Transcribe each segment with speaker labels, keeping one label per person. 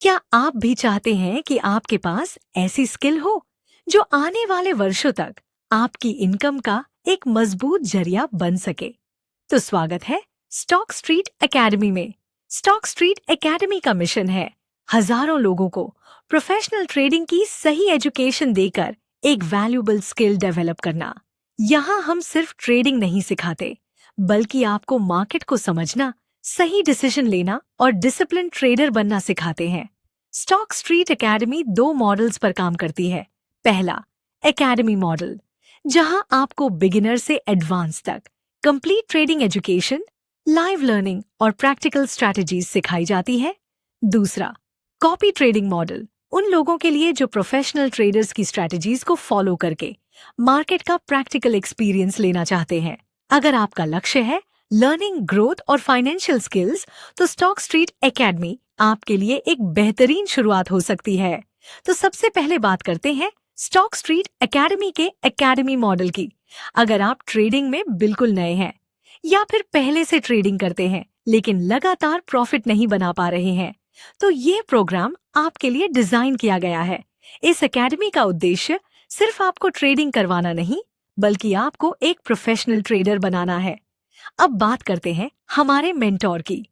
Speaker 1: क्या आप भी चाहते हैं कि आपके पास ऐसी स्किल हो जो आने वाले वर्षों तक आपकी इनकम का एक मजबूत जरिया बन सके? तो स्वागत है स्टॉक स्ट्रीट एकेडमी में। स्टॉक स्ट्रीट एकेडमी का मिशन है हजारों लोगों को प्रोफेशनल ट्रेडिंग की सही एजुकेशन देकर एक वैल्यूएबल स्किल डेवलप करना। यहाँ हम सिर्फ ट्रेडिंग नहीं सिखाते, बल्कि आपको मार्केट को समझना, सही डिसीजन लेना और डिसिप्लिन ट्रेडर बनना सिखाते हैं। स्टॉक स्ट्रीट एकेडमी दो मॉडल्स पर काम करती है। पहला, एकेडमी मॉडल, जहां आपको बिगिनर से एडवांस तक complete trading education, live learning और प्रैक्टिकल स्ट्रैटेजीज सिखाई जाती है। दूसरा, कॉपी ट्रेडिंग मॉडल, उन लोगों के लिए जो प्रोफेशनल ट्रेडर्स की स्ट्रैटेजीज को फॉलो करके मार्केट का प्रैक्टिकल एक्सपीरियंस लेना चाहते हैं। अगर आपका लक्ष्य है लर्निंग, ग्रोथ और फाइनेंशियल स्किल्स, तो स्टॉक स्ट्रीट एकेडमी आपके लिए एक बेहतरीन शुरुआत हो सकती है। तो सबसे पहले बात करते हैं स्टॉक स्ट्रीट एकेडमी के एकेडमी मॉडल की। अगर आप ट्रेडिंग में बिल्कुल नए हैं या फिर पहले से ट्रेडिंग करते हैं लेकिन लगातार प्रॉफिट नहीं बना पा रहे हैं, तो ये प्रोग्राम आपके लिए डिजाइन किया गया है। इस एकेडमी का उद्देश्य सिर्फ आपको ट्रेडिंग करवाना नहीं, बल्कि आपको एक प्रोफेशनल ट्रेडर बनाना है। अब बात करते हैं हमारे मेंटोर की।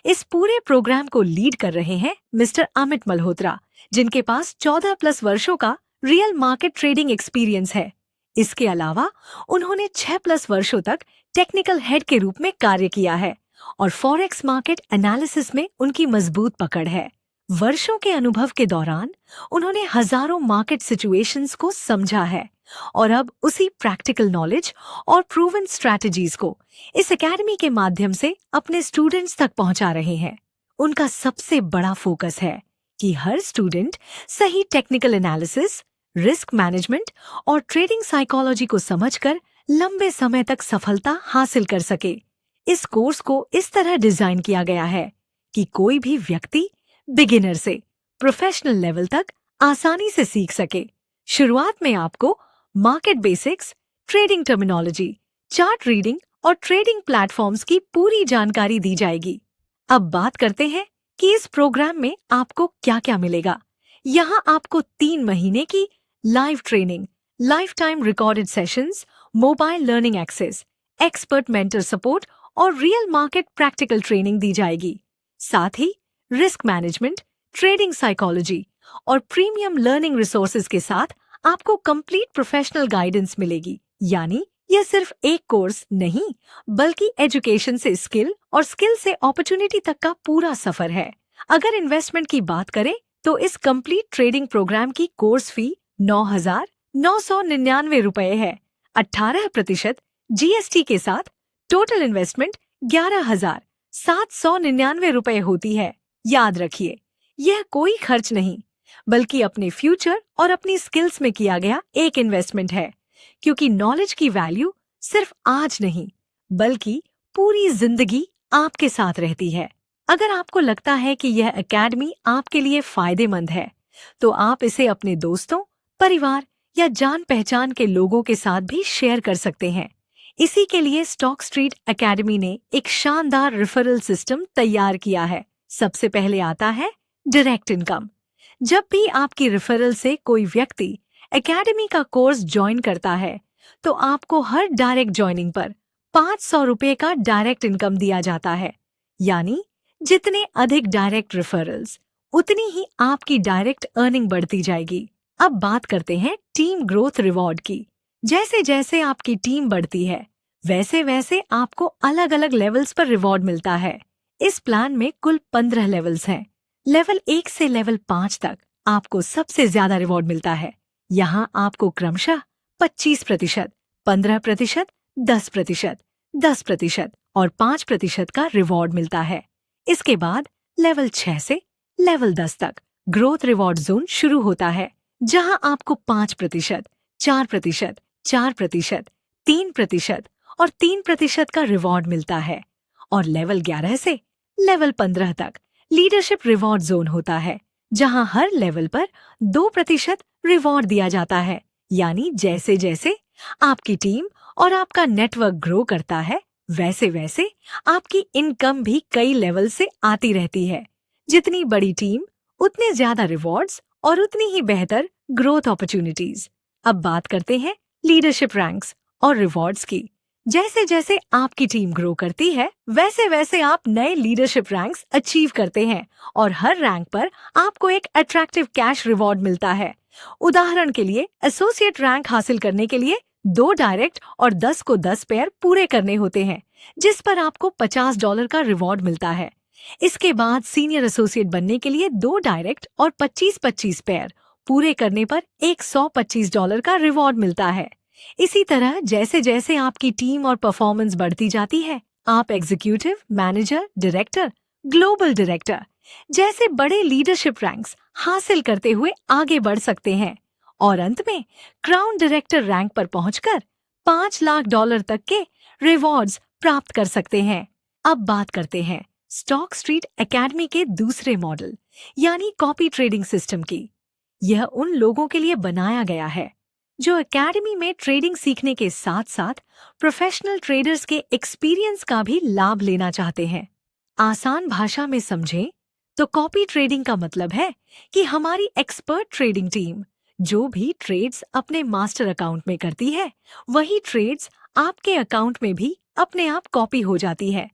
Speaker 1: इस पूरे प्रोग्राम को लीड कर रहे हैं मिस्टर अमित मल्होत्रा, जिनके पास 14+ वर्षों का रियल मार्केट ट्रेडिंग एक्सपीरियंस है। इसके अलावा उन्होंने 6+ वर्षों तक टेक्निकल हेड के रूप में कार्य किया है और फॉरेक्स मार्केट एनालिसिस में उनकी मजबूत पकड़ है। वर्षों के अनुभव के दौरान उन्होंने हजारों मार्केट सिचुएशंस को समझा है और अब उसी प्रैक्टिकल नॉलेज और प्रूवन स्ट्रैटेजीज को इस एकेडमी के माध्यम से अपने स्टूडेंट्स तक पहुंचा रहे हैं। उनका सबसे बड़ा फोकस है कि हर स्टूडेंट सही टेक्निकल एनालिसिस, रिस्क मैनेजमेंट और ट्रेडिंग साइकोलॉजी को समझकर लंबे समय तक सफलता हासिल कर सके। इस कोर्स को इस तरह डिजाइन किया गया है कि कोई भी व्यक्ति बिगिनर से प्रोफेशनल लेवल तक आसानी से सीख सके। शुरुआत में आपको market basics, trading terminology, chart reading और ट्रेडिंग प्लेटफॉर्म्स की पूरी जानकारी दी जाएगी। अब बात करते हैं कि इस प्रोग्राम में आपको क्या क्या मिलेगा। यहाँ आपको 3 महीने की live training, life time recorded sessions, mobile learning access, expert mentor support और रियल मार्केट प्रैक्टिकल ट्रेनिंग दी जाएगी। साथ ही रिस्क मैनेजमेंट, ट्रेडिंग साइकोलॉजी और प्रीमियम लर्निंग रिसोर्सेज के साथ आपको कंप्लीट प्रोफेशनल गाइडेंस मिलेगी। यानी यह सिर्फ एक कोर्स नहीं, बल्कि एजुकेशन से स्किल और स्किल से अपॉर्चुनिटी तक का पूरा सफर है। अगर इन्वेस्टमेंट की बात करें तो इस कंप्लीट ट्रेडिंग प्रोग्राम की कोर्स फी 9,999 रुपए है। 18% GST के साथ टोटल इन्वेस्टमेंट 11,799 रुपए होती है। याद रखिए, यह कोई खर्च नहीं, बल्कि अपने फ्यूचर और अपनी स्किल्स में किया गया एक इन्वेस्टमेंट है, क्योंकि नॉलेज की वैल्यू सिर्फ आज नहीं, बल्कि पूरी जिंदगी आपके साथ रहती है। अगर आपको लगता है कि यह एकेडमी आपके लिए फायदेमंद है, तो आप इसे अपने दोस्तों, परिवार या जान पहचान के लोगों के साथ भी शेयर कर सकते हैं। इसी के लिए स्टॉक स्ट्रीट एकेडमी ने एक शानदार रेफरल सिस्टम तैयार किया है। सबसे पहले आता है डायरेक्ट इनकम। जब भी आपकी रेफरल से कोई व्यक्ति एकेडमी का कोर्स ज्वाइन करता है, तो आपको हर डायरेक्ट ज्वाइनिंग पर 500 रुपए का डायरेक्ट इनकम दिया जाता है। यानी जितने अधिक डायरेक्ट रेफरल्स, उतनी ही आपकी डायरेक्ट अर्निंग बढ़ती जाएगी। अब बात करते हैं टीम ग्रोथ रिवॉर्ड की। जैसे जैसे आपकी टीम बढ़ती है, वैसे वैसे आपको अलग अलग लेवल्स पर रिवॉर्ड मिलता है। इस प्लान में कुल 15 लेवल्स हैं। लेवल 1 से लेवल 5 तक आपको सबसे ज्यादा रिवॉर्ड मिलता है। यहाँ आपको क्रमशः 25%, 15%, 10%, 10% और 5% का रिवॉर्ड मिलता है। इसके बाद लेवल 6 से लेवल 10 तक ग्रोथ रिवॉर्ड जोन शुरू होता है, जहाँ आपको 5%, 4%, 4%, 3% और 3% का रिवॉर्ड मिलता है। और लेवल 11 से लेवल 15 तक लीडरशिप रिवॉर्ड जोन होता है, जहां हर लेवल पर 2% रिवॉर्ड दिया जाता है। यानी जैसे जैसे आपकी टीम और आपका नेटवर्क ग्रो करता है, वैसे वैसे आपकी इनकम भी कई लेवल से आती रहती है। जितनी बड़ी टीम, उतने ज्यादा रिवॉर्ड्स और उतनी ही बेहतर ग्रोथ अपॉर्चुनिटीज। अब बात करते हैं लीडरशिप रैंक्स और रिवॉर्ड्स की। जैसे जैसे आपकी टीम ग्रो करती है, वैसे वैसे आप नए लीडरशिप रैंक्स अचीव करते हैं और हर रैंक पर आपको एक अट्रैक्टिव कैश रिवॉर्ड मिलता है। उदाहरण के लिए, एसोसिएट रैंक हासिल करने के लिए 2 डायरेक्ट और 10 को 10 पेयर पूरे करने होते हैं, जिस पर आपको $50 का रिवॉर्ड मिलता है। इसके बाद सीनियर एसोसिएट बनने के लिए 2 डायरेक्ट और 25-25 पेयर पूरे करने पर $125 का रिवॉर्ड मिलता है। इसी तरह जैसे जैसे आपकी टीम और परफॉर्मेंस बढ़ती जाती है, आप executive, manager, director, global director जैसे बड़े लीडरशिप रैंक्स हासिल करते हुए आगे बढ़ सकते हैं और अंत में क्राउन डायरेक्टर रैंक पर पहुंचकर $5 लाख तक के रिवॉर्ड्स प्राप्त कर सकते हैं। अब बात करते हैं स्टॉक स्ट्रीट एकेडमी के दूसरे मॉडल यानी कॉपी ट्रेडिंग सिस्टम की। यह उन लोगों के लिए बनाया गया है जो एकेडमी में ट्रेडिंग सीखने के साथ साथ प्रोफेशनल ट्रेडर्स के एक्सपीरियंस का भी लाभ लेना चाहते हैं। आसान भाषा में समझें तो कॉपी ट्रेडिंग का मतलब है कि हमारी एक्सपर्ट ट्रेडिंग टीम जो भी ट्रेड्स अपने मास्टर अकाउंट में करती है, वही ट्रेड्स आपके अकाउंट में भी अपने आप कॉपी हो जाती है।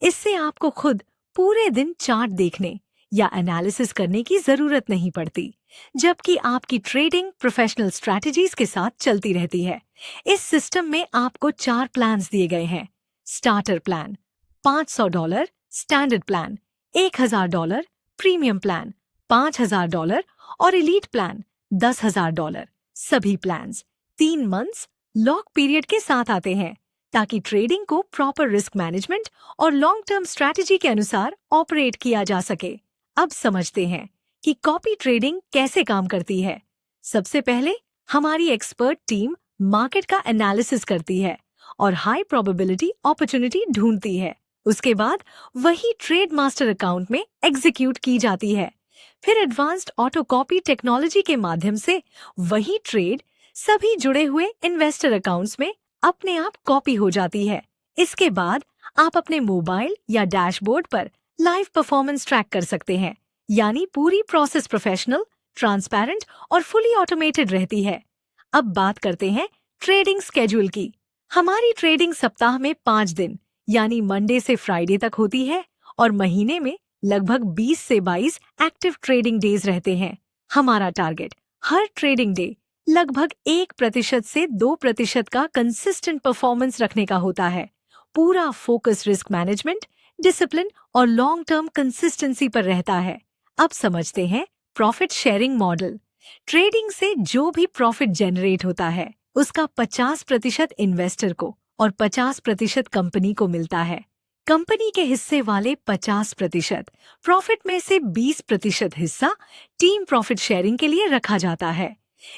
Speaker 1: इससे आपको खुद पूरे दिन चार्ट देखने या एनालिसिस करने की जरूरत नहीं पड़ती, जबकि आपकी ट्रेडिंग प्रोफेशनल स्ट्रैटेजीज के साथ चलती रहती है। इस सिस्टम में आपको 4 प्लान्स दिए गए हैं। Starter plan $500, standard plan $1000, premium plan $5000 और एलीट प्लान $10,000। सभी प्लान्स 3 मंथ्स लॉक पीरियड के साथ आते हैं ताकि ट्रेडिंग को प्रॉपर रिस्क मैनेजमेंट और लॉन्ग टर्म स्ट्रैटेजी के अनुसार ऑपरेट किया जा सके। अब समझते हैं कि कॉपी ट्रेडिंग कैसे काम करती है। सबसे पहले हमारी एक्सपर्ट टीम मार्केट का एनालिसिस करती है और हाई प्रोबेबिलिटी अपॉर्चुनिटी ढूंढती है। उसके बाद वही ट्रेड मास्टर अकाउंट में एग्जीक्यूट की जाती है। फिर एडवांस्ड ऑटो कॉपी टेक्नोलॉजी के माध्यम से वही ट्रेड सभी जुड़े हुए इन्वेस्टर अकाउंट्स में अपने आप कॉपी हो जाती है। इसके बाद आप अपने मोबाइल या डैशबोर्ड पर लाइव परफॉर्मेंस ट्रैक कर सकते हैं, यानी पूरी प्रोसेस प्रोफेशनल, ट्रांसपेरेंट और फुली ऑटोमेटेड रहती है। अब बात करते हैं ट्रेडिंग स्केड्यूल की। हमारी ट्रेडिंग सप्ताह में 5 दिन यानी मंडे से फ्राइडे तक होती है और महीने में लगभग 20 से 22 एक्टिव ट्रेडिंग डेज रहते हैं। हमारा टारगेट हर ट्रेडिंग डे लगभग 1% से 2% का कंसिस्टेंट परफॉर्मेंस रखने का होता है। पूरा फोकस रिस्क मैनेजमेंट, डिसिप्लिन और लॉन्ग टर्म कंसिस्टेंसी पर रहता है। अब समझते हैं प्रॉफिट शेयरिंग मॉडल। ट्रेडिंग से जो भी प्रॉफिट जनरेट होता है, उसका 50% इन्वेस्टर को और 50% कंपनी को मिलता है। कंपनी के हिस्से वाले 50% प्रॉफिट में से 20% हिस्सा टीम प्रॉफिट शेयरिंग के लिए रखा जाता है।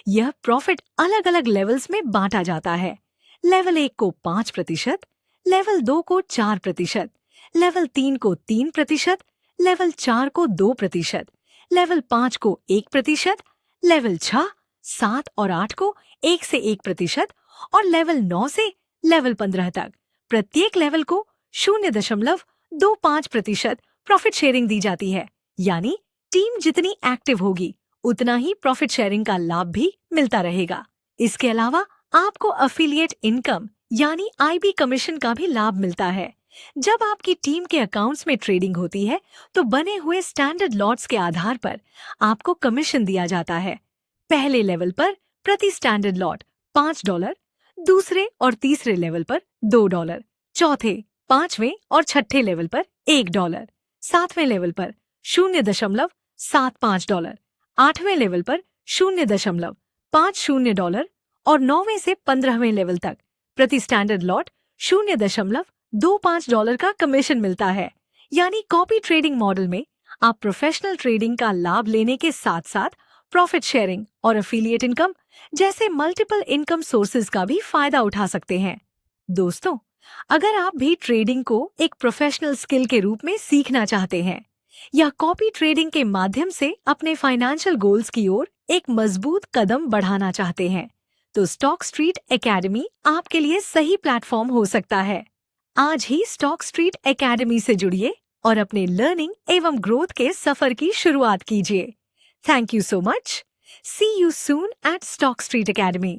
Speaker 1: यह प्रॉफिट अलग अलग लेवल्स में बांटा जाता है। लेवल 1 को 5%, लेवल 2 को 4%, लेवल 3 को 3%, लेवल 4 को 2%, लेवल 5 को 1%, लेवल 6, 7 और 8 को 1 से 1% और लेवल 9 से लेवल 15 तक प्रत्येक लेवल को 0.25% प्रॉफिट शेयरिंग दी जाती है। यानी टीम जितनी एक्टिव होगी उतना ही प्रॉफिट शेयरिंग का लाभ भी मिलता रहेगा। इसके अलावा आपको अफिलिएट इनकम यानी आईबी कमीशन का भी लाभ मिलता है। जब आपकी टीम के अकाउंट्स में ट्रेडिंग होती है तो बने हुए स्टैंडर्ड लॉट्स के आधार पर आपको कमीशन दिया जाता है। पहले लेवल पर प्रति स्टैंडर्ड लॉट $5, दूसरे और तीसरे लेवल पर $2, चौथे, पांचवें और छठे लेवल पर $1, सातवें लेवल पर $0.75, आठवें लेवल पर $0.50 और 9वें से 15वें लेवल तक प्रति स्टैंडर्ड लॉट $0.25 का कमीशन मिलता है। यानी कॉपी ट्रेडिंग मॉडल में आप प्रोफेशनल ट्रेडिंग का लाभ लेने के साथ साथ प्रॉफिट शेयरिंग और एफिलिएट इनकम जैसे मल्टीपल इनकम सोर्सेज का भी फायदा उठा सकते हैं। दोस्तों, अगर आप भी ट्रेडिंग को एक प्रोफेशनल स्किल के रूप में सीखना चाहते हैं या कॉपी ट्रेडिंग के माध्यम से अपने फाइनेंशियल गोल्स की ओर एक मजबूत कदम बढ़ाना चाहते हैं, तो स्टॉक स्ट्रीट एकेडमी आपके लिए सही प्लेटफॉर्म हो सकता है। आज ही स्टॉक स्ट्रीट एकेडमी से जुड़िए और अपने लर्निंग एवं ग्रोथ के सफर की शुरुआत कीजिए। Thank you so much. See you soon at Stock Street academy.